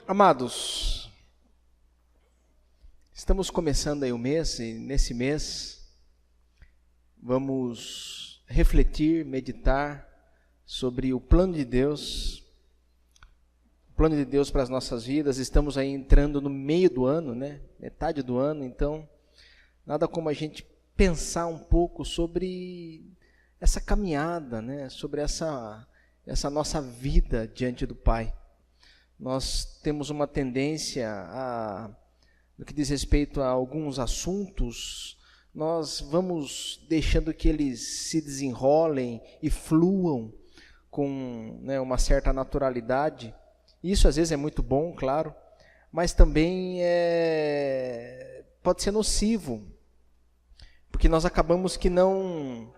Amados, estamos começando aí o mês e nesse mês vamos refletir, meditar sobre o plano de Deus para as nossas vidas. Estamos aí entrando no meio do ano, né? Metade do ano, então nada como a gente pensar um pouco sobre essa caminhada, né? Sobre essa nossa vida diante do Pai. Nós temos uma tendência no que diz respeito a alguns assuntos, nós vamos deixando que eles se desenrolem e fluam com, né, uma certa naturalidade. Isso às vezes é muito bom, claro, mas também pode ser nocivo, porque nós acabamos que não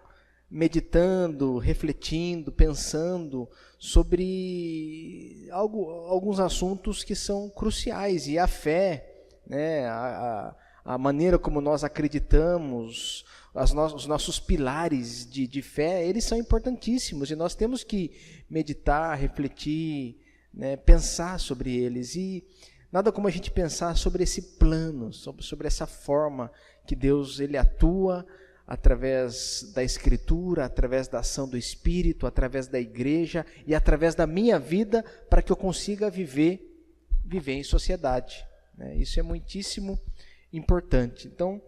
meditando, refletindo, pensando sobre alguns assuntos que são cruciais. E a fé, né, a maneira como nós acreditamos, os nossos pilares de fé, eles são importantíssimos e nós temos que meditar, refletir, né, pensar sobre eles. E nada como a gente pensar sobre esse plano, sobre essa forma que Deus ele atua através da Escritura, através da ação do Espírito, através da igreja e através da minha vida, para que eu consiga viver em sociedade, né? Isso é muitíssimo importante. Então,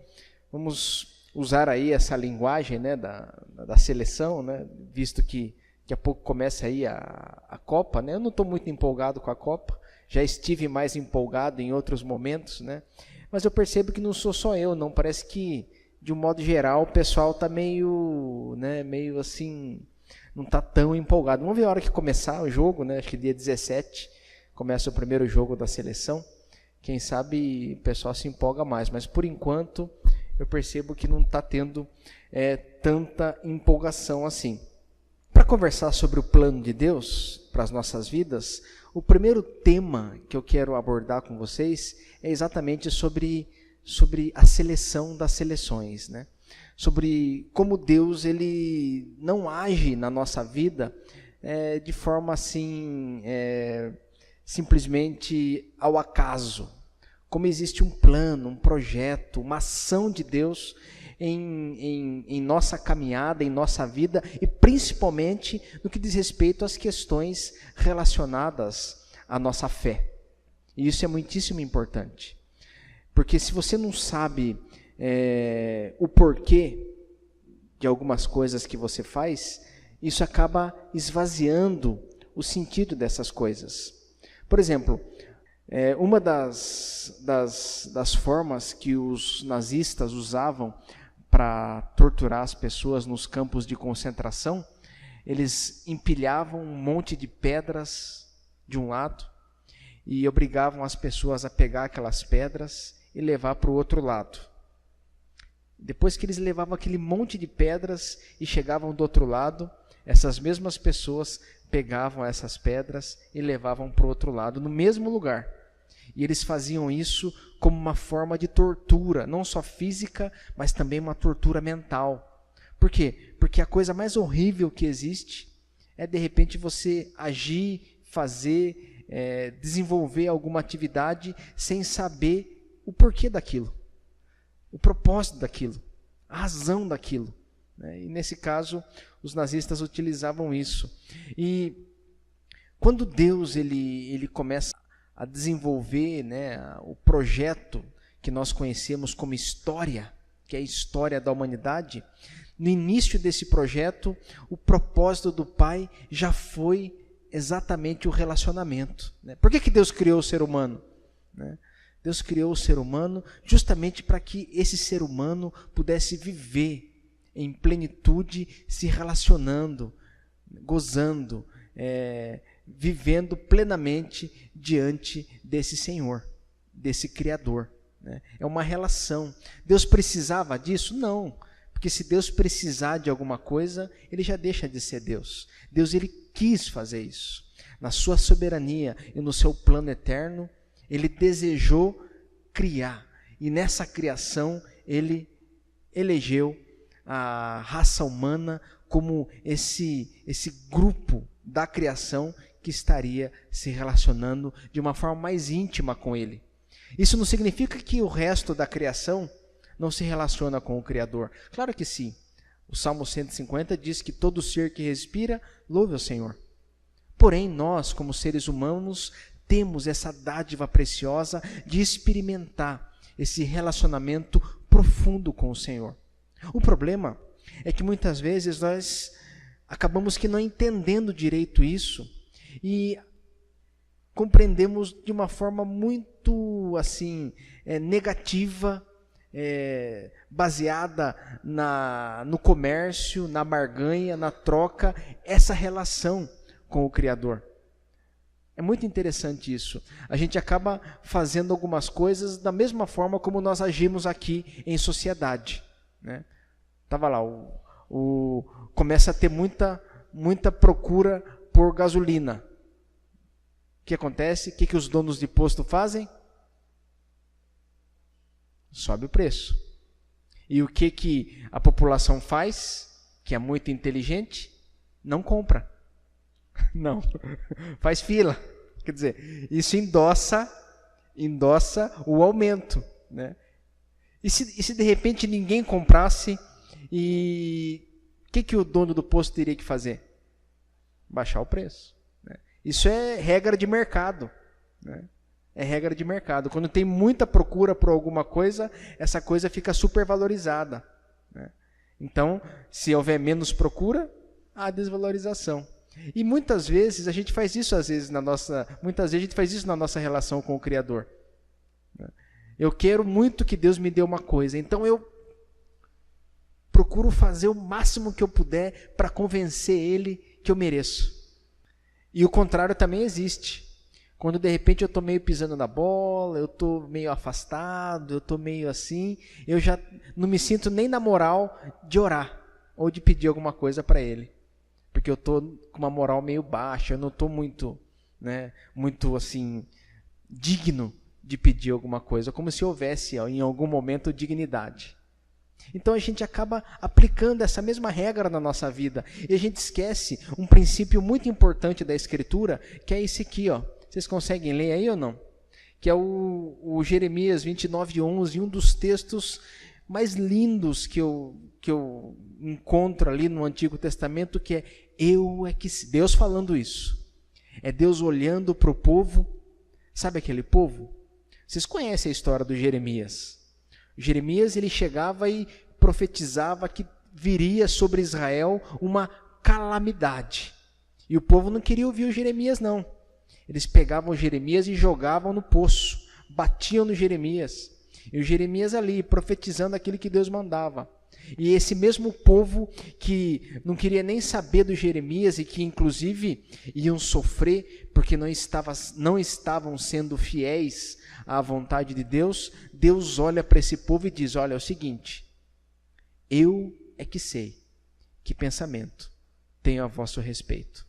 vamos usar aí essa linguagem, né, da seleção, né, visto que daqui a pouco começa aí a Copa, né? Eu não estou muito empolgado com a Copa, já estive mais empolgado em outros momentos, né? Mas eu percebo que não sou só eu, não, parece que de um modo geral, o pessoal está meio assim, não está tão empolgado. Vamos ver a hora que começar o jogo, né? Acho que dia 17 começa o primeiro jogo da seleção. Quem sabe o pessoal se empolga mais, mas por enquanto eu percebo que não está tendo tanta empolgação assim. Para conversar sobre o plano de Deus para as nossas vidas, o primeiro tema que eu quero abordar com vocês é exatamente sobre a seleção das seleções, né? Sobre como Deus ele não age na nossa vida de forma assim, simplesmente ao acaso. Como existe um plano, um projeto, uma ação de Deus em nossa caminhada, em nossa vida, e principalmente no que diz respeito às questões relacionadas à nossa fé. E isso é muitíssimo importante. Porque se você não sabe o porquê de algumas coisas que você faz, isso acaba esvaziando o sentido dessas coisas. Por exemplo, uma das formas que os nazistas usavam para torturar as pessoas nos campos de concentração, eles empilhavam um monte de pedras de um lado e obrigavam as pessoas a pegar aquelas pedras e levar para o outro lado. Depois que eles levavam aquele monte de pedras e chegavam do outro lado, essas mesmas pessoas pegavam essas pedras e levavam para o outro lado, no mesmo lugar. E eles faziam isso como uma forma de tortura, não só física, mas também uma tortura mental. Por quê? Porque a coisa mais horrível que existe é, de repente, você agir, fazer, desenvolver alguma atividade sem saber o porquê daquilo, o propósito daquilo, a razão daquilo, né? E nesse caso, os nazistas utilizavam isso. E quando Deus ele começa a desenvolver, né, o projeto que nós conhecemos como história, que é a história da humanidade, no início desse projeto, o propósito do Pai já foi exatamente o relacionamento, né? Por que Deus criou o ser humano, né? Deus criou o ser humano justamente para que esse ser humano pudesse viver em plenitude, se relacionando, gozando, vivendo plenamente diante desse Senhor, desse Criador, né? É uma relação. Deus precisava disso? Não, porque se Deus precisar de alguma coisa, ele já deixa de ser Deus. Deus ele quis fazer isso. Na sua soberania e no seu plano eterno, ele desejou criar, e nessa criação ele elegeu a raça humana como esse grupo da criação que estaria se relacionando de uma forma mais íntima com Ele. Isso não significa que o resto da criação não se relaciona com o Criador. Claro que sim. O Salmo 150 diz que todo ser que respira, louve ao Senhor. Porém, nós, como seres humanos, temos essa dádiva preciosa de experimentar esse relacionamento profundo com o Senhor. O problema é que muitas vezes nós acabamos que não entendendo direito isso e compreendemos de uma forma muito assim negativa, baseada no comércio, na barganha, na troca, essa relação com o Criador. É muito interessante isso. A gente acaba fazendo algumas coisas da mesma forma como nós agimos aqui em sociedade, né? Tava lá, começa a ter muita procura por gasolina. O que acontece? O que os donos de posto fazem? Sobe o preço. E o que a população faz, que é muito inteligente? Não compra. Não. Faz fila. Quer dizer, isso endossa o aumento, né? E se de repente ninguém comprasse, e o que o dono do posto teria que fazer? Baixar o preço, né? Isso é regra de mercado, né? É regra de mercado. Quando tem muita procura por alguma coisa, essa coisa fica supervalorizada, né? Então, se houver menos procura, há desvalorização. E muitas vezes a gente faz isso na nossa relação com o Criador. Eu quero muito que Deus me dê uma coisa, então eu procuro fazer o máximo que eu puder para convencer Ele que eu mereço. E o contrário também existe. Quando de repente eu estou meio pisando na bola, eu estou meio afastado, eu estou meio assim, eu já não me sinto nem na moral de orar ou de pedir alguma coisa para Ele. Porque eu estou com uma moral meio baixa, eu não estou muito assim, digno de pedir alguma coisa, como se houvesse em algum momento dignidade. Então a gente acaba aplicando essa mesma regra na nossa vida, e a gente esquece um princípio muito importante da Escritura, que é esse aqui, ó. Vocês conseguem ler aí ou não? Que é o Jeremias 29:11, um dos textos mais lindos que eu encontro ali no Antigo Testamento, que é Deus falando isso. É Deus olhando para o povo. Sabe aquele povo? Vocês conhecem a história do Jeremias. Jeremias, ele chegava e profetizava que viria sobre Israel uma calamidade. E o povo não queria ouvir o Jeremias, não. Eles pegavam o Jeremias e jogavam no poço, batiam no Jeremias. E o Jeremias ali, profetizando aquilo que Deus mandava. E esse mesmo povo que não queria nem saber do Jeremias e que inclusive iam sofrer porque não estavam sendo fiéis à vontade de Deus, Deus olha para esse povo e diz: olha, é o seguinte, eu é que sei que pensamento tenho a vosso respeito.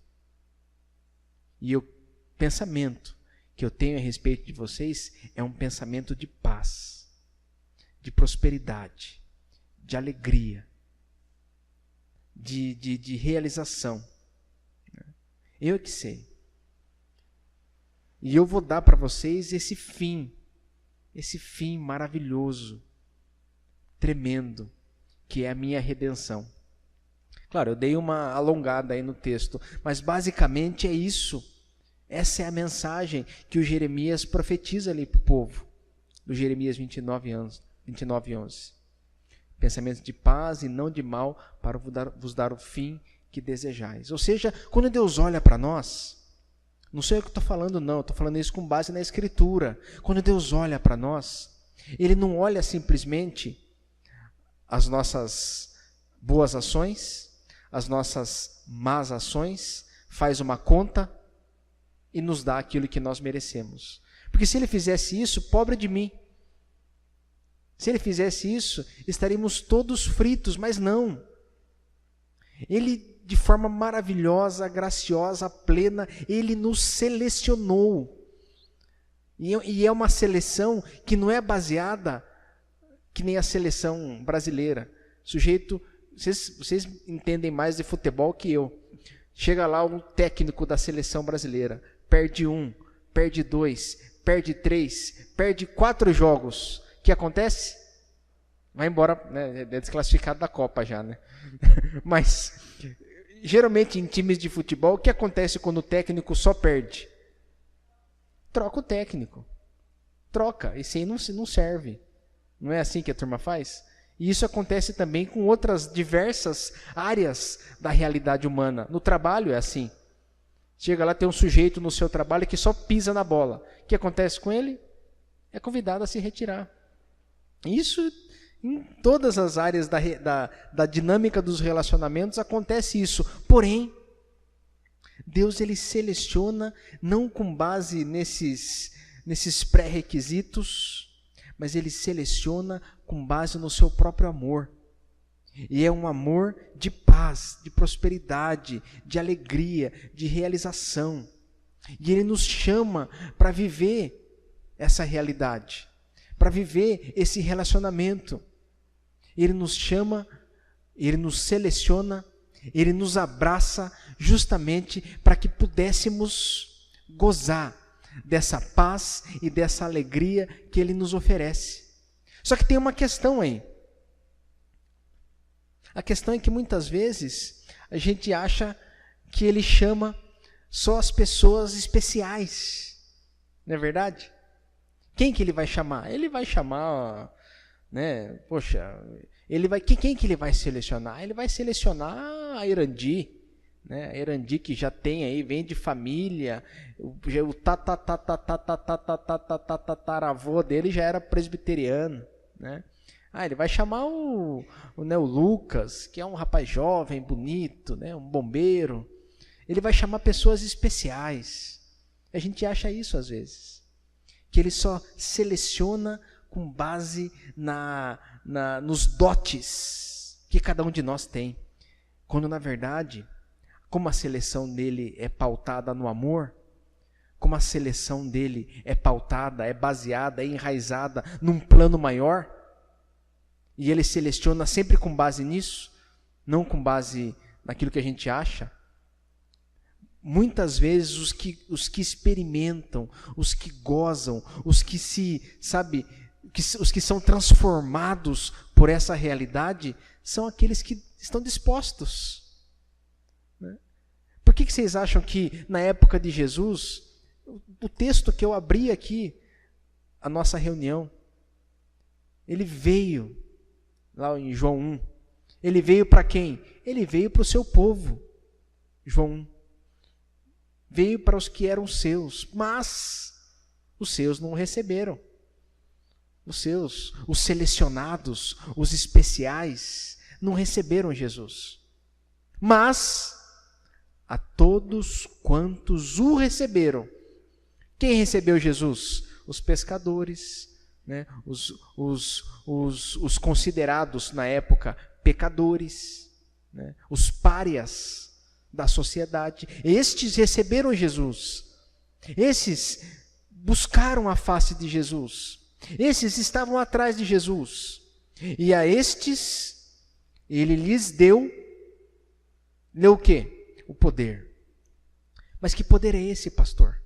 E o pensamento que eu tenho a respeito de vocês é um pensamento de paz, de prosperidade, de alegria, de realização. Eu é que sei. E eu vou dar para vocês esse fim maravilhoso, tremendo, que é a minha redenção. Claro, eu dei uma alongada aí no texto, mas basicamente é isso. Essa é a mensagem que o Jeremias profetiza ali para o povo, do Jeremias 29:11. Pensamentos de paz e não de mal, para vos dar o fim que desejais. Ou seja, quando Deus olha para nós, não sou eu que estou falando, não, estou falando isso com base na Escritura. Quando Deus olha para nós, Ele não olha simplesmente as nossas boas ações, as nossas más ações, faz uma conta e nos dá aquilo que nós merecemos. Porque se Ele fizesse isso, pobre de mim. Se Ele fizesse isso, estaríamos todos fritos, mas não. Ele, de forma maravilhosa, graciosa, plena, Ele nos selecionou. E é uma seleção que não é baseada que nem a seleção brasileira. Sujeito, vocês entendem mais de futebol que eu. Chega lá um técnico da seleção brasileira, perde 1, perde 2, perde 3, perde 4 jogos. O que acontece? Vai embora, né? É desclassificado da Copa já, né? Mas, geralmente em times de futebol, o que acontece quando o técnico só perde? Troca o técnico. Troca, esse aí não serve. Não é assim que a turma faz? E isso acontece também com outras diversas áreas da realidade humana. No trabalho é assim. Chega lá, tem um sujeito no seu trabalho que só pisa na bola. O que acontece com ele? É convidado a se retirar. Isso, em todas as áreas da dinâmica dos relacionamentos, acontece isso. Porém, Deus ele seleciona não com base nesses pré-requisitos, mas ele seleciona com base no seu próprio amor. E é um amor de paz, de prosperidade, de alegria, de realização. E ele nos chama para viver essa realidade, para viver esse relacionamento. Ele nos chama, ele nos seleciona, ele nos abraça justamente para que pudéssemos gozar dessa paz e dessa alegria que ele nos oferece. Só que tem uma questão aí. A questão é que muitas vezes a gente acha que ele chama só as pessoas especiais. Não é verdade? Quem que ele vai chamar? Ele vai chamar, né? Poxa, quem que ele vai selecionar? Ele vai selecionar a Irandi, né? A Irandi que já tem aí, vem de família, o tataravô dele já era presbiteriano, né? Ele vai chamar o Lucas, que é um rapaz jovem, bonito, né? Um bombeiro. Ele vai chamar pessoas especiais. A gente acha isso às vezes, que ele só seleciona com base nos dotes que cada um de nós tem. Quando, na verdade, como a seleção dele é pautada no amor, como a seleção dele é pautada, é baseada, é enraizada num plano maior, e ele seleciona sempre com base nisso, não com base naquilo que a gente acha. Muitas vezes os que experimentam, os que gozam, os que os que são transformados por essa realidade, são aqueles que estão dispostos. Né? Por que vocês acham que na época de Jesus, o texto que eu abri aqui, a nossa reunião, ele veio, lá em João 1, ele veio para quem? Ele veio para o seu povo, João 1. Veio para os que eram seus, mas os seus não o receberam. Os selecionados, os especiais, não receberam Jesus. Mas a todos quantos o receberam. Quem recebeu Jesus? Os pescadores, né? Os considerados na época pecadores, né? Os párias da sociedade. Estes receberam Jesus. Esses buscaram a face de Jesus. Esses estavam atrás de Jesus. E a estes, ele lhes deu o quê? O poder. Mas que poder é esse, pastor?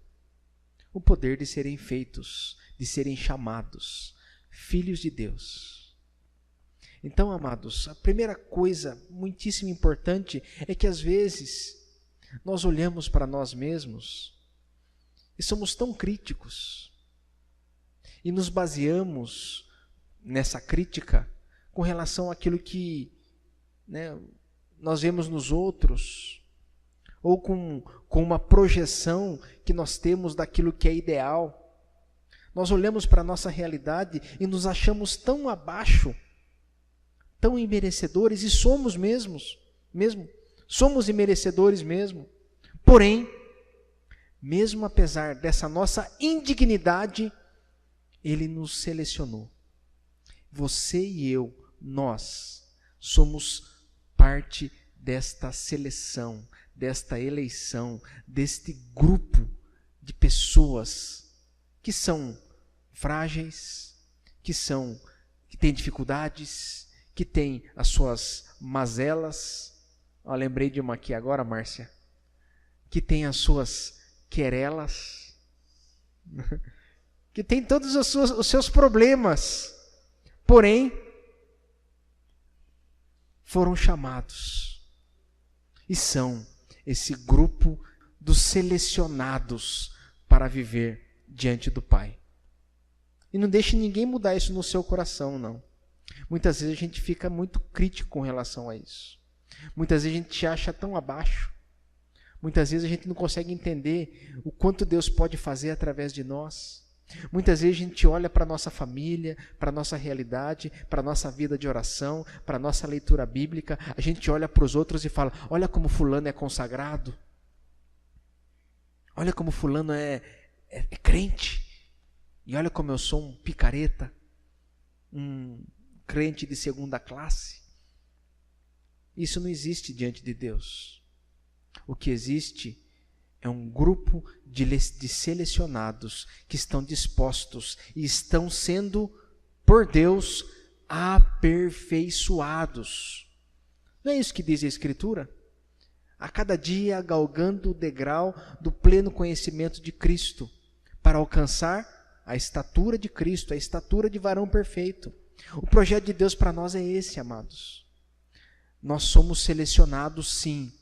O poder de serem feitos, de serem chamados filhos de Deus. Então, amados, a primeira coisa muitíssimo importante é que às vezes nós olhamos para nós mesmos e somos tão críticos e nos baseamos nessa crítica com relação àquilo que, né, nós vemos nos outros, ou com uma projeção que nós temos daquilo que é ideal. Nós olhamos para a nossa realidade e nos achamos tão abaixo, tão imerecedores, e somos mesmo, somos imerecedores mesmo. Porém, mesmo apesar dessa nossa indignidade, ele nos selecionou. Você e eu, nós, somos parte desta seleção, desta eleição, deste grupo de pessoas que são frágeis, que têm dificuldades, que têm as suas mazelas. Lembrei de uma aqui agora, Márcia. que tem as suas querelas, que tem todos os seus problemas, porém, foram chamados e são esse grupo dos selecionados para viver diante do Pai. E não deixe ninguém mudar isso no seu coração, não. Muitas vezes a gente fica muito crítico com relação a isso. Muitas vezes a gente se acha tão abaixo. Muitas vezes a gente não consegue entender o quanto Deus pode fazer através de nós. Muitas vezes a gente olha para a nossa família, para a nossa realidade, para a nossa vida de oração, para a nossa leitura bíblica, a gente olha para os outros e fala, olha como fulano é consagrado, olha como fulano é crente, e olha como eu sou um picareta, um crente de segunda classe. Isso não existe diante de Deus. O que existe é um grupo de selecionados que estão dispostos e estão sendo, por Deus, aperfeiçoados. Não é isso que diz a Escritura? A cada dia galgando o degrau do pleno conhecimento de Cristo, para alcançar a estatura de Cristo, a estatura de varão perfeito. O projeto de Deus para nós é esse, amados. Nós somos selecionados, sim.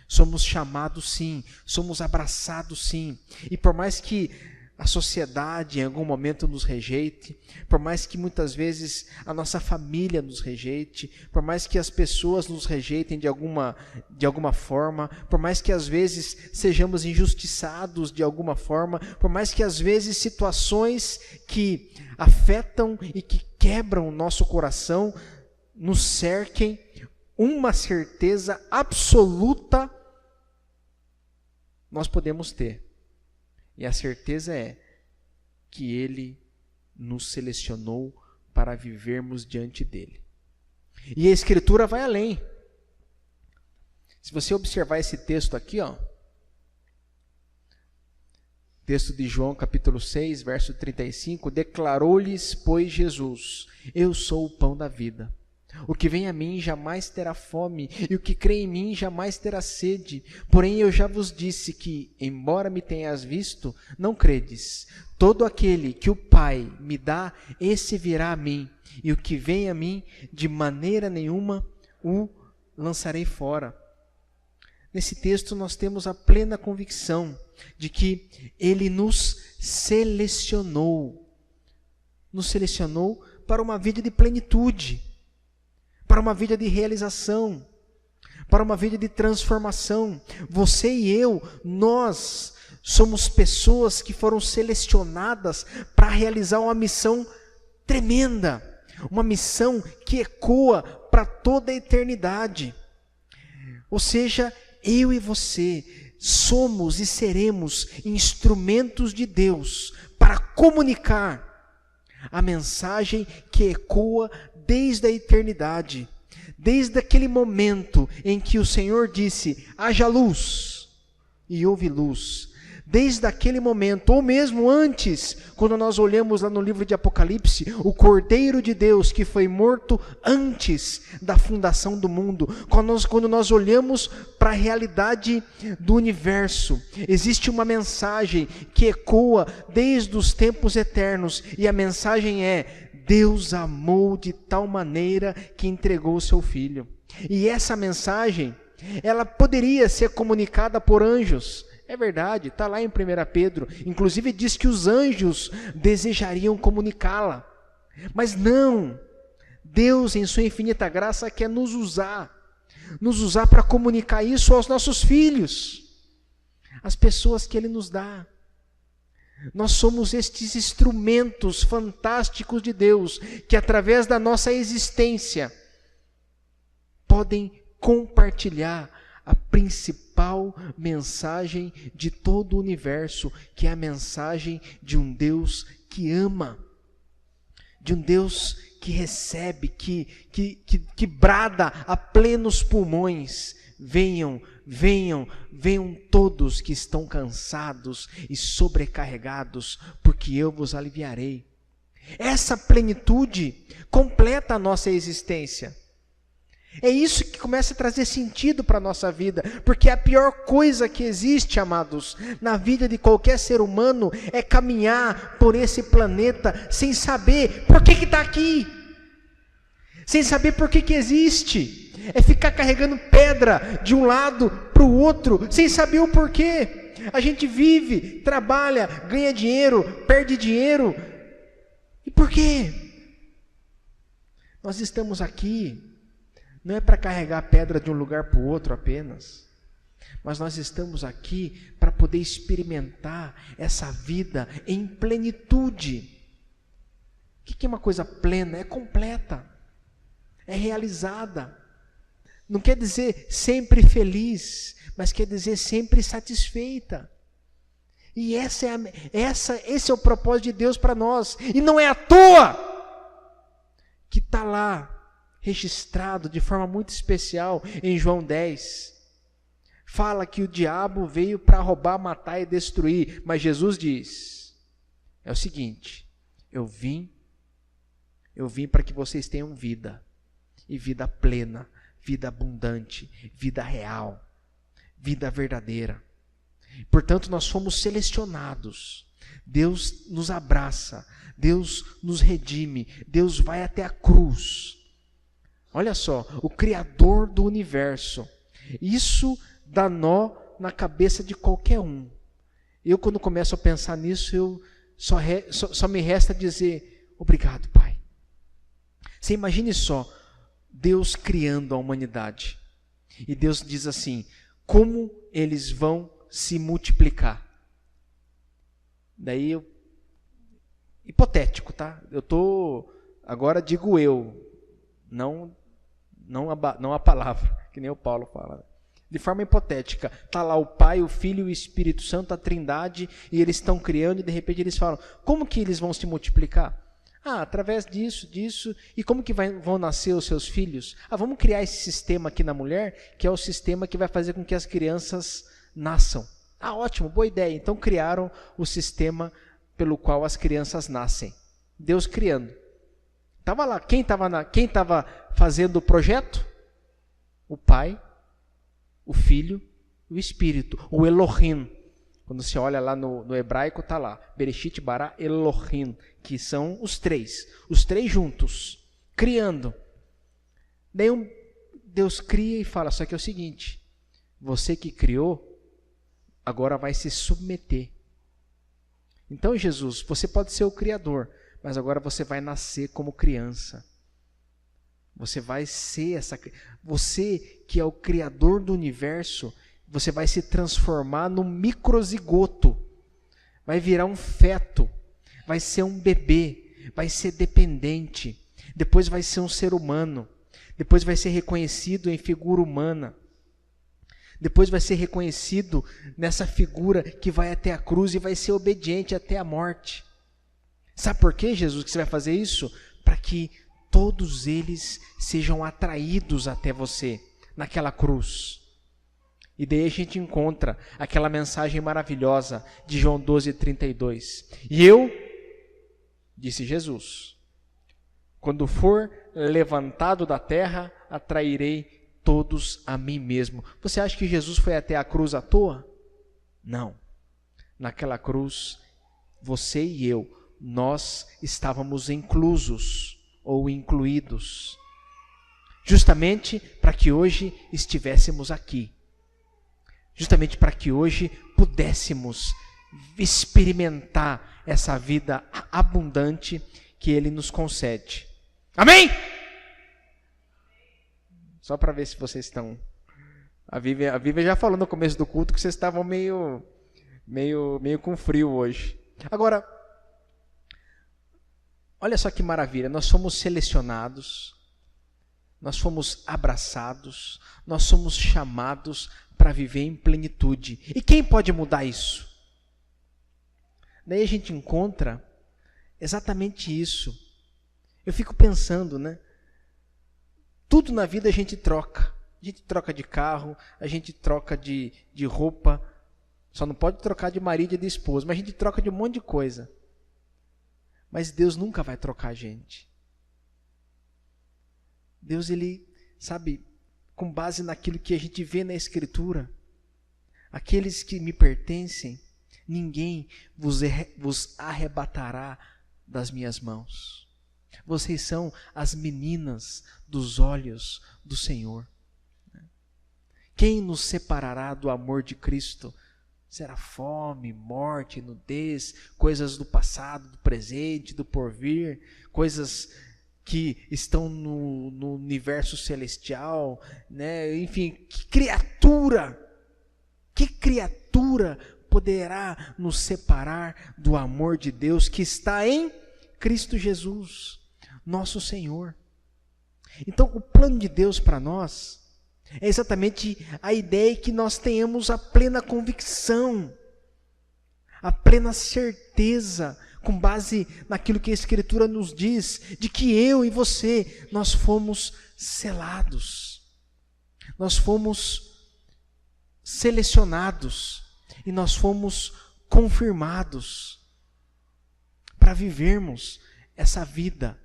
Somos chamados, sim. Somos abraçados, sim. E por mais que a sociedade em algum momento nos rejeite, por mais que muitas vezes a nossa família nos rejeite, por mais que as pessoas nos rejeitem de alguma forma, por mais que às vezes sejamos injustiçados de alguma forma, por mais que às vezes situações que afetam e que quebram o nosso coração nos cerquem, uma certeza absoluta nós podemos ter. E a certeza é que Ele nos selecionou para vivermos diante dEle. E a Escritura vai além. Se você observar esse texto aqui, texto de João capítulo 6, verso 35, declarou-lhes, pois, Jesus, eu sou o pão da vida. O que vem a mim jamais terá fome, e o que crê em mim jamais terá sede. Porém eu já vos disse que, embora me tenhas visto, não credes. Todo aquele que o Pai me dá, esse virá a mim, e o que vem a mim, de maneira nenhuma o lançarei fora. Nesse texto nós temos a plena convicção de que Ele nos selecionou para uma vida de plenitude, para uma vida de realização, para uma vida de transformação. Você e eu, nós somos pessoas que foram selecionadas para realizar uma missão tremenda, uma missão que ecoa para toda a eternidade. Ou seja, eu e você somos e seremos instrumentos de Deus para comunicar a mensagem que ecoa desde a eternidade, desde aquele momento em que o Senhor disse, haja luz, e houve luz. Desde aquele momento, ou mesmo antes, quando nós olhamos lá no livro de Apocalipse, o Cordeiro de Deus que foi morto antes da fundação do mundo, quando nós olhamos para a realidade do universo, existe uma mensagem que ecoa desde os tempos eternos, e a mensagem é, Deus amou de tal maneira que entregou o seu Filho. E essa mensagem, ela poderia ser comunicada por anjos. É verdade, está lá em 1 Pedro. Inclusive diz que os anjos desejariam comunicá-la. Mas não. Deus, em sua infinita graça, quer nos usar para comunicar isso aos nossos filhos, às pessoas que Ele nos dá. Nós somos estes instrumentos fantásticos de Deus, que através da nossa existência, podem compartilhar a principal mensagem de todo o universo, que é a mensagem de um Deus que ama, de um Deus que recebe, que brada a plenos pulmões, venham todos que estão cansados e sobrecarregados, porque eu vos aliviarei. Essa plenitude completa a nossa existência. É isso que começa a trazer sentido para a nossa vida, porque a pior coisa que existe, amados, na vida de qualquer ser humano é caminhar por esse planeta sem saber por que está aqui, sem saber por que existe, é ficar carregando pedra de um lado para o outro, sem saber o porquê. A gente vive, trabalha, ganha dinheiro, perde dinheiro, e por quê? Nós estamos aqui não é para carregar pedra de um lugar para o outro apenas, mas nós estamos aqui para poder experimentar essa vida em plenitude. O que é uma coisa plena? É completa, é realizada. Não quer dizer sempre feliz, mas quer dizer sempre satisfeita. E esse é o propósito de Deus para nós. E não é à toa que está lá registrado de forma muito especial em João 10. Fala que o diabo veio para roubar, matar e destruir, mas Jesus diz, é o seguinte, eu vim para que vocês tenham vida, e vida plena, vida abundante, vida real, vida verdadeira. Portanto, nós fomos selecionados, Deus nos abraça, Deus nos redime, Deus vai até a cruz. Olha só, o Criador do universo. Isso dá nó na cabeça de qualquer um. Eu, quando começo a pensar nisso, só me resta dizer, obrigado, Pai. Você imagine só, Deus criando a humanidade. E Deus diz assim, como eles vão se multiplicar? Daí, hipotético, tá? Agora digo eu, não a palavra, que nem o Paulo fala. De forma hipotética, está lá o Pai, o Filho e o Espírito Santo, a Trindade, e eles estão criando, e de repente eles falam, como que eles vão se multiplicar? Através disso, e como que vão nascer os seus filhos? Vamos criar esse sistema aqui na mulher, que é o sistema que vai fazer com que as crianças nasçam. Ótimo, boa ideia. Então criaram o sistema pelo qual as crianças nascem. Deus criando. Estava lá, quem estava fazendo o projeto? O Pai, o Filho e o Espírito, o Elohim. Quando você olha lá no hebraico, está lá, Bereshit bara Elohim, que são os três juntos, criando. Daí Deus cria e fala, só que é o seguinte, você que criou, agora vai se submeter. Então, Jesus, você pode ser o Criador, mas agora você vai nascer como criança. Você vai ser você que é o Criador do universo, você vai se transformar num microzigoto, vai virar um feto, vai ser um bebê, vai ser dependente, depois vai ser um ser humano, depois vai ser reconhecido em figura humana, depois vai ser reconhecido nessa figura que vai até a cruz e vai ser obediente até a morte. Sabe por quê, Jesus, que você vai fazer isso? Para que todos eles sejam atraídos até você, naquela cruz. E daí a gente encontra aquela mensagem maravilhosa de João 12:32. E eu, disse Jesus, quando for levantado da terra, atrairei todos a mim mesmo. Você acha que Jesus foi até a cruz à toa? Não. Naquela cruz, você e eu, nós estávamos inclusos ou incluídos, justamente para que hoje estivéssemos aqui, justamente para que hoje pudéssemos experimentar essa vida abundante que Ele nos concede. Amém? Só para ver se vocês estão... A Vivian já falou no começo do culto que vocês estavam meio com frio hoje. Agora, olha só que maravilha, nós fomos selecionados, nós fomos abraçados, nós somos chamados para viver em plenitude. E quem pode mudar isso? Daí a gente encontra exatamente isso. Eu fico pensando, né? Tudo na vida a gente troca. A gente troca de carro, a gente troca de roupa. Só não pode trocar de marido e de esposa, mas a gente troca de um monte de coisa. Mas Deus nunca vai trocar a gente. Deus, Ele, sabe, com base naquilo que a gente vê na Escritura. Aqueles que me pertencem, ninguém vos arrebatará das minhas mãos. Vocês são as meninas dos olhos do Senhor. Quem nos separará do amor de Cristo? Será fome, morte, nudez, coisas do passado, do presente, do porvir, coisas que estão no universo celestial, né? Enfim, que criatura poderá nos separar do amor de Deus que está em Cristo Jesus, nosso Senhor? Então, o plano de Deus para nós é exatamente a ideia que nós tenhamos a plena convicção, a plena certeza, com base naquilo que a Escritura nos diz, de que eu e você, nós fomos selados, nós fomos selecionados e nós fomos confirmados para vivermos essa vida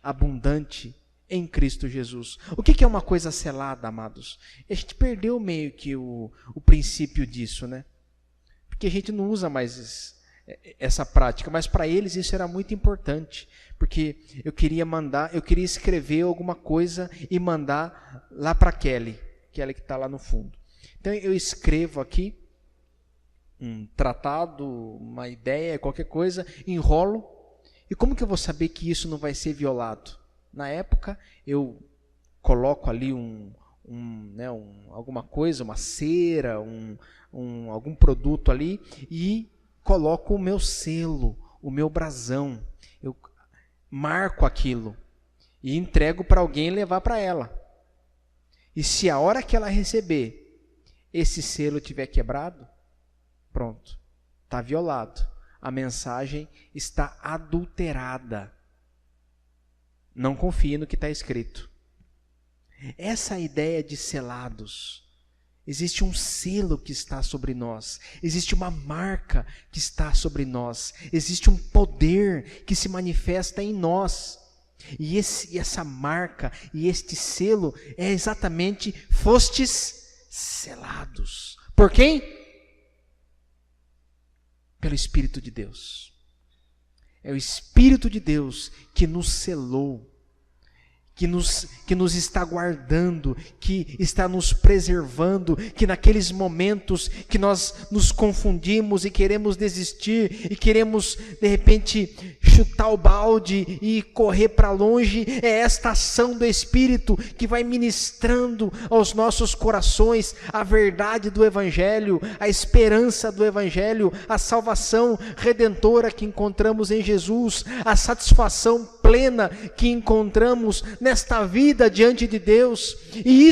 abundante em Cristo Jesus. O que é uma coisa selada, amados? A gente perdeu meio que o princípio disso, né? Porque a gente não usa mais essa prática, mas para eles isso era muito importante, porque eu queria escrever alguma coisa e mandar lá para Kelly que está lá no fundo. Então eu escrevo aqui um tratado, uma ideia, qualquer coisa, enrolo, e como que eu vou saber que isso não vai ser violado? Na época, eu coloco ali alguma coisa, uma cera, algum produto ali, e coloco o meu selo, o meu brasão. Eu marco aquilo e entrego para alguém levar para ela. E se a hora que ela receber, esse selo estiver quebrado, pronto, está violado. A mensagem está adulterada. Não confie no que está escrito. Essa ideia de selados, existe um selo que está sobre nós, existe uma marca que está sobre nós, existe um poder que se manifesta em nós. E essa marca e este selo é exatamente: fostes selados. Por quem? Pelo Espírito de Deus. É o Espírito de Deus que nos selou, que nos está guardando, que está nos preservando, que naqueles momentos que nós nos confundimos e queremos desistir, e queremos de repente chutar o balde e correr para longe, é esta ação do Espírito que vai ministrando aos nossos corações a verdade do Evangelho, a esperança do Evangelho, a salvação redentora que encontramos em Jesus, a satisfação plena que encontramos nesta vida diante de Deus. E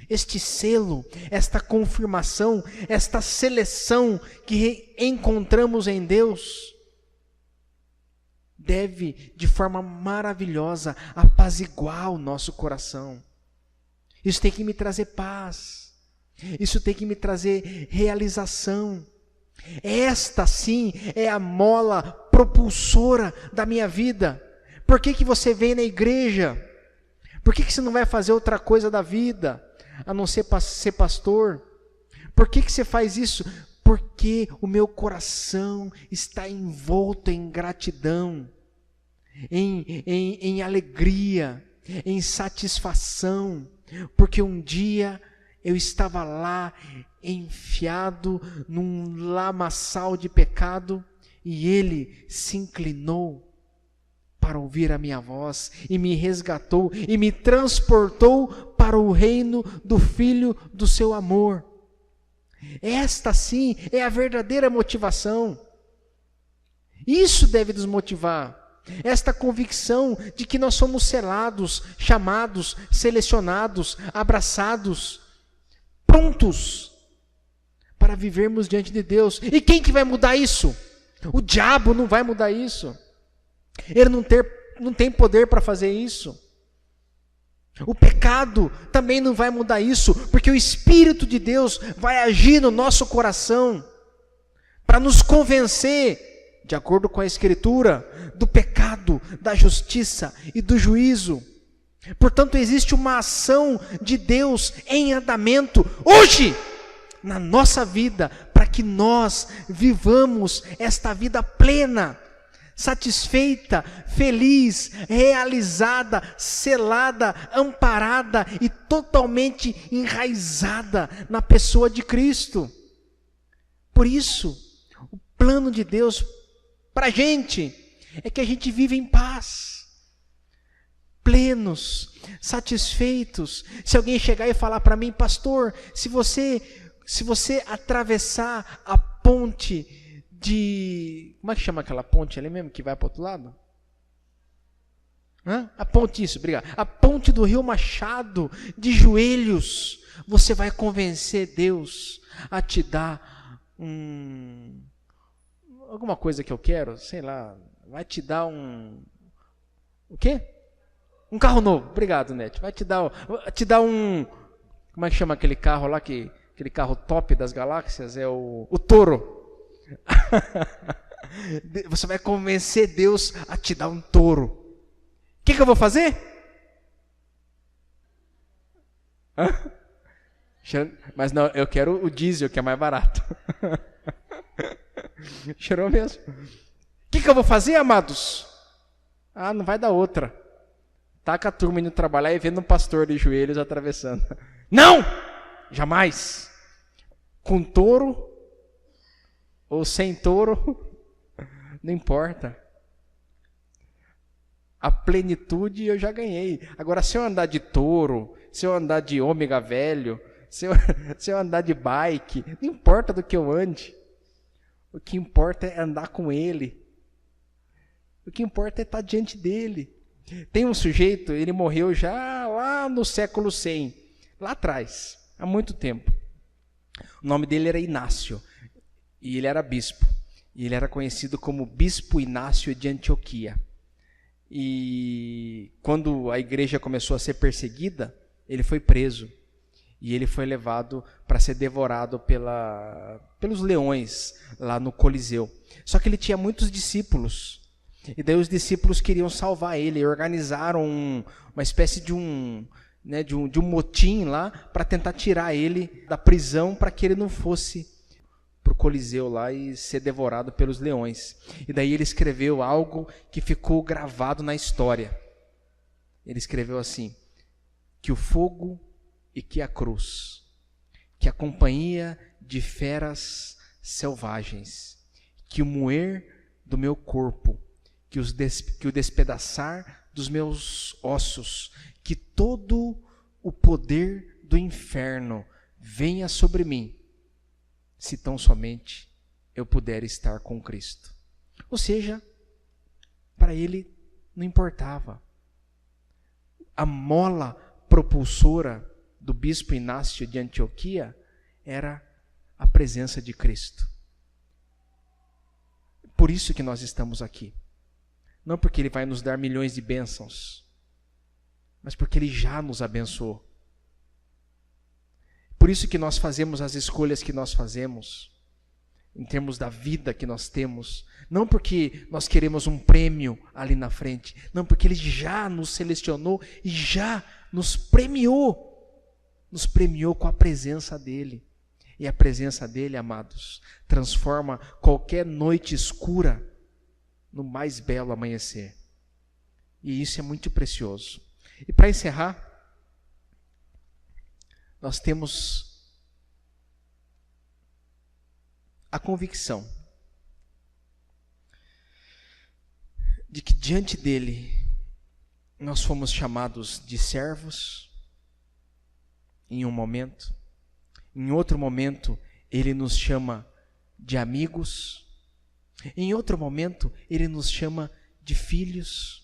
este selo, esta confirmação, esta seleção que encontramos em Deus, deve de forma maravilhosa apaziguar o nosso coração. Isso tem que me trazer paz, isso tem que me trazer realização. Esta sim é a mola propulsora da minha vida. Por que você vem na igreja? Por que você não vai fazer outra coisa da vida, a não ser ser pastor? Por que você faz isso? Porque o meu coração está envolto em gratidão, em alegria, em satisfação, porque um dia eu estava lá enfiado num lamaçal de pecado e Ele se inclinou para ouvir a minha voz e me resgatou e me transportou para o reino do Filho do seu amor. Esta sim é a verdadeira motivação. Isso deve nos motivar. Esta convicção de que nós somos selados, chamados, selecionados, abraçados, prontos para vivermos diante de Deus. E quem que vai mudar isso? O diabo não vai mudar isso. Ele não tem poder para fazer isso. O pecado também não vai mudar isso, porque o Espírito de Deus vai agir no nosso coração para nos convencer, de acordo com a Escritura, do pecado, da justiça e do juízo. Portanto, existe uma ação de Deus em andamento hoje na nossa vida, para que nós vivamos esta vida plena, satisfeita, feliz, realizada, selada, amparada e totalmente enraizada na pessoa de Cristo. Por isso, o plano de Deus para a gente é que a gente vive em paz, plenos, satisfeitos. Se alguém chegar e falar para mim: pastor, se você atravessar a ponte de... Como é que chama aquela ponte ali mesmo, que vai para o outro lado? A ponte, isso, obrigado. A ponte do Rio Machado, de joelhos, você vai convencer Deus a te dar alguma coisa que eu quero, sei lá, vai te dar o quê? Um carro novo, obrigado, Neto. Vai te dar um... Como é que chama aquele carro lá, aquele carro top das galáxias? É o Toro. Você vai convencer Deus a te dar um touro. O que eu vou fazer? Mas não, eu quero o diesel, que é mais barato. Cheirou mesmo. O que eu vou fazer, amados? Não vai dar outra. Taca a turma indo trabalhar e vendo um pastor de joelhos atravessando. Não! Jamais! Com touro ou sem touro, não importa. A plenitude eu já ganhei. Agora, se eu andar de touro, se eu andar de ômega velho, se eu andar de bike, não importa do que eu ande. O que importa é andar com ele. O que importa é estar diante dele. Tem um sujeito, ele morreu já lá no século 100, lá atrás, há muito tempo. O nome dele era Inácio, e ele era bispo. E ele era conhecido como Bispo Inácio de Antioquia. E quando a igreja começou a ser perseguida, ele foi preso. E ele foi levado para ser devorado pelos leões lá no Coliseu. Só que ele tinha muitos discípulos. E daí os discípulos queriam salvar ele, e organizaram uma espécie de um motim lá para tentar tirar ele da prisão, para que ele não fosse para o Coliseu lá e ser devorado pelos leões. E daí ele escreveu algo que ficou gravado na história. Ele escreveu assim: que o fogo e que a cruz, que a companhia de feras selvagens, que o moer do meu corpo, que o despedaçar dos meus ossos, que todo o poder do inferno venha sobre mim, se tão somente eu puder estar com Cristo. Ou seja, para ele não importava. A mola propulsora do bispo Inácio de Antioquia era a presença de Cristo. Por isso que nós estamos aqui. Não porque ele vai nos dar milhões de bênçãos, mas porque ele já nos abençoou. Por isso que nós fazemos as escolhas que nós fazemos, em termos da vida que nós temos, não porque nós queremos um prêmio ali na frente, não, porque ele já nos selecionou e já nos premiou com a presença dele. E a presença dele, amados, transforma qualquer noite escura no mais belo amanhecer. E isso é muito precioso. E para encerrar, nós temos a convicção de que diante dele nós fomos chamados de servos em um momento, em outro momento ele nos chama de amigos, em outro momento ele nos chama de filhos.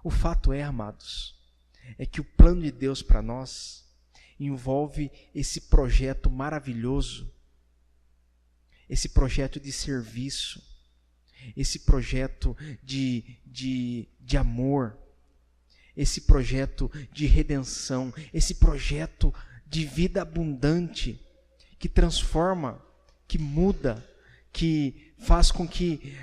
O fato é, amados, é que o plano de Deus para nós envolve esse projeto maravilhoso, esse projeto de serviço, esse projeto de amor, esse projeto de redenção, esse projeto de vida abundante, que transforma, que muda, que faz com que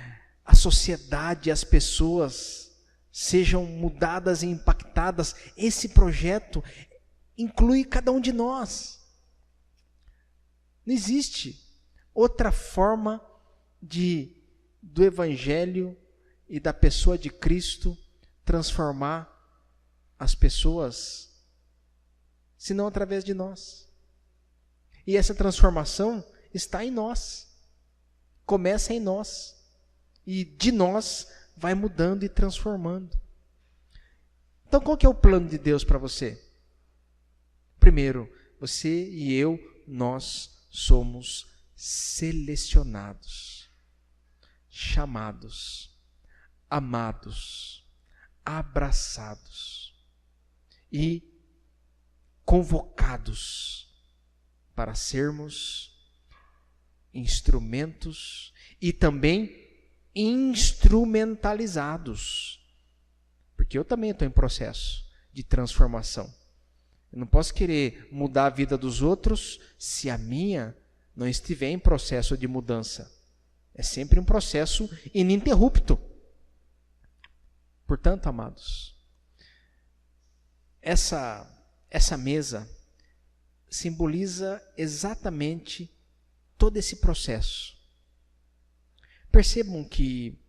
a sociedade, as pessoas sejam mudadas e impactadas. Esse projeto inclui cada um de nós. Não existe outra forma do Evangelho e da pessoa de Cristo transformar as pessoas, senão através de nós. E essa transformação está em nós, começa em nós, e de nós vai mudando e transformando. Então, qual que é o plano de Deus para você? Primeiro, você e eu, nós somos selecionados, chamados, amados, abraçados e convocados para sermos instrumentos e também instrumentalizados. Porque eu também estou em processo de transformação. Eu não posso querer mudar a vida dos outros se a minha não estiver em processo de mudança. É sempre um processo ininterrupto. Portanto, amados, essa mesa simboliza exatamente todo esse processo. Percebam que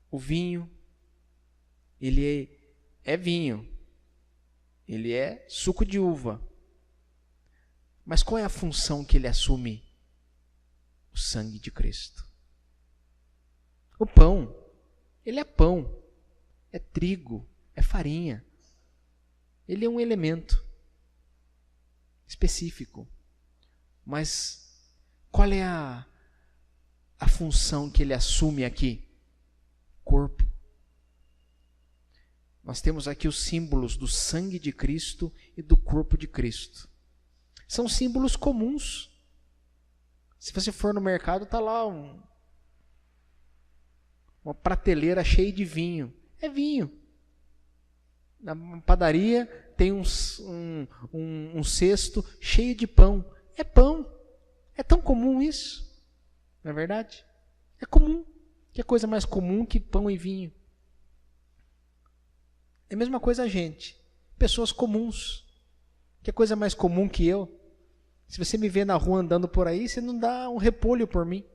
o vinho, ele é vinho, ele é suco de uva. Mas qual é a função que ele assume? O sangue de Cristo. O pão, ele é pão, é trigo, é farinha. Ele é um elemento específico. Mas qual é a função que ele assume aqui? Corpo. Nós temos aqui os símbolos do sangue de Cristo e do corpo de Cristo. São símbolos comuns. Se você for no mercado, está lá uma prateleira cheia de vinho. É vinho. Na padaria tem um cesto cheio de pão. É pão. É tão comum isso. Não é verdade? É comum. Que coisa mais comum que pão e vinho? É a mesma coisa a gente. Pessoas comuns. Que coisa mais comum que eu? Se você me vê na rua andando por aí, você não dá um repolho por mim.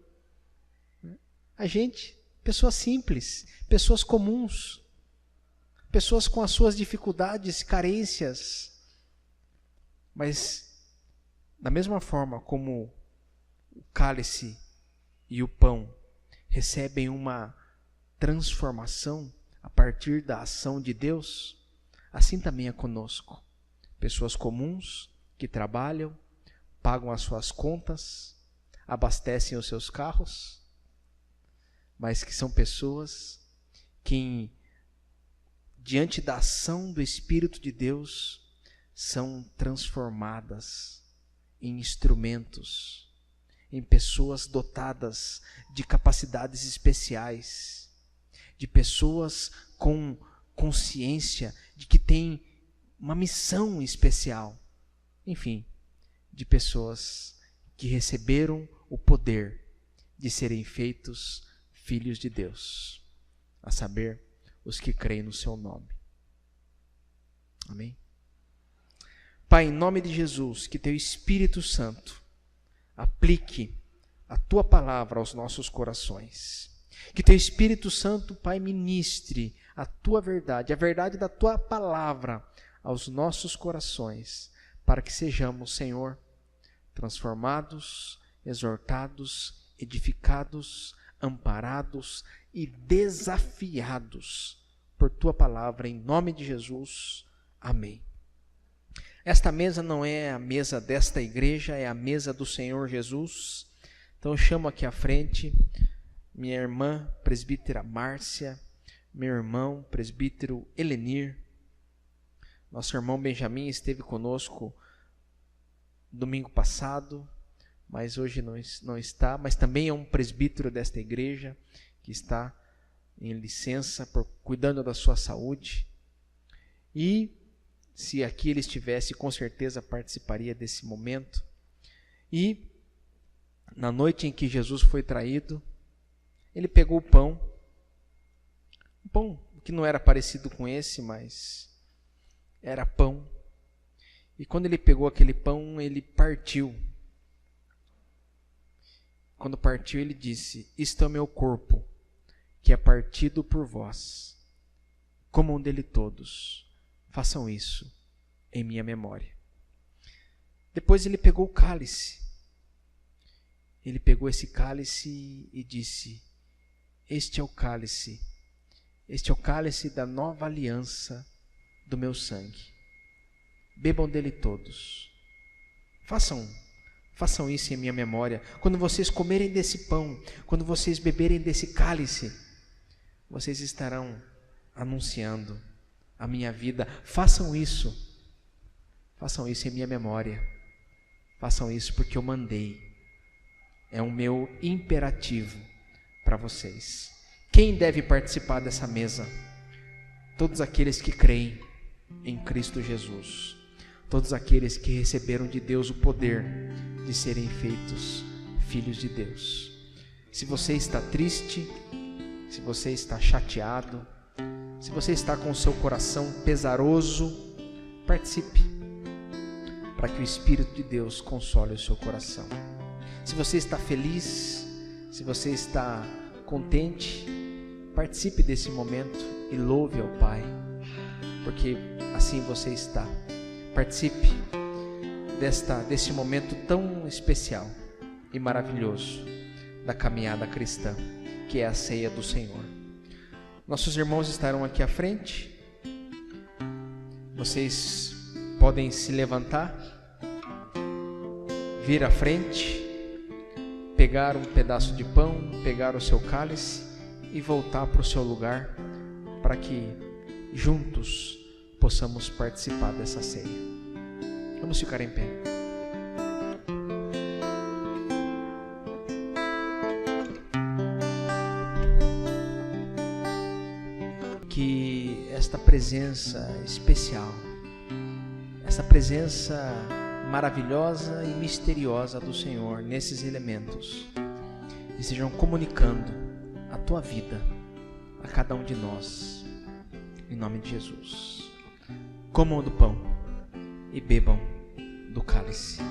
A gente, pessoas simples, pessoas comuns, pessoas com as suas dificuldades, carências. Mas, da mesma forma como o cálice e o pão recebem uma transformação a partir da ação de Deus, assim também é conosco. Pessoas comuns que trabalham, pagam as suas contas, abastecem os seus carros, mas que são pessoas que, diante da ação do Espírito de Deus, são transformadas em instrumentos, em pessoas dotadas de capacidades especiais, de pessoas com consciência de que têm uma missão especial, enfim, de pessoas que receberam o poder de serem feitos filhos de Deus, a saber, os que creem no seu nome. Amém? Pai, em nome de Jesus, que teu Espírito Santo aplique a tua palavra aos nossos corações. Que teu Espírito Santo, Pai, ministre a tua verdade, a verdade da tua palavra aos nossos corações, para que sejamos, Senhor, transformados, exortados, edificados, amparados e desafiados por tua palavra, em nome de Jesus. Amém. Esta mesa não é a mesa desta igreja, é a mesa do Senhor Jesus. Então eu chamo aqui à frente minha irmã presbítera Márcia, meu irmão presbítero Elenir. Nosso irmão Benjamin esteve conosco domingo passado, mas hoje não está, mas também é um presbítero desta igreja, que está em licença, cuidando da sua saúde. E, se aqui ele estivesse, com certeza participaria desse momento. E, na noite em que Jesus foi traído, ele pegou o pão que não era parecido com esse, mas era pão. E quando ele pegou aquele pão, ele partiu. Quando partiu, ele disse: isto é o meu corpo, que é partido por vós. Comam dele todos. Façam isso em minha memória. Depois ele pegou o cálice. Ele pegou esse cálice e disse: este é o cálice. Este é o cálice da nova aliança do meu sangue. Bebam dele todos. Façam isso em minha memória. Quando vocês comerem desse pão, quando vocês beberem desse cálice, vocês estarão anunciando a minha vida. Façam isso em minha memória. Façam isso porque eu mandei. É o meu imperativo para vocês. Quem deve participar dessa mesa? Todos aqueles que creem em Cristo Jesus. Todos aqueles que receberam de Deus o poder de serem feitos filhos de Deus. Se você está triste, se você está chateado, se você está com o seu coração pesaroso, participe, para que o Espírito de Deus console o seu coração. Se você está feliz, se você está contente, participe desse momento e louve ao Pai, porque assim você está. Participe desse momento tão especial e maravilhoso da caminhada cristã, que é a ceia do Senhor. Nossos irmãos estarão aqui à frente. Vocês podem se levantar, vir à frente, pegar um pedaço de pão, pegar o seu cálice e voltar para o seu lugar, para que juntos possamos participar dessa ceia. Vamos ficar em pé. Que esta presença especial, essa presença maravilhosa e misteriosa do Senhor nesses elementos estejam comunicando a tua vida a cada um de nós, em nome de Jesus. Comam do pão e bebam do cálice.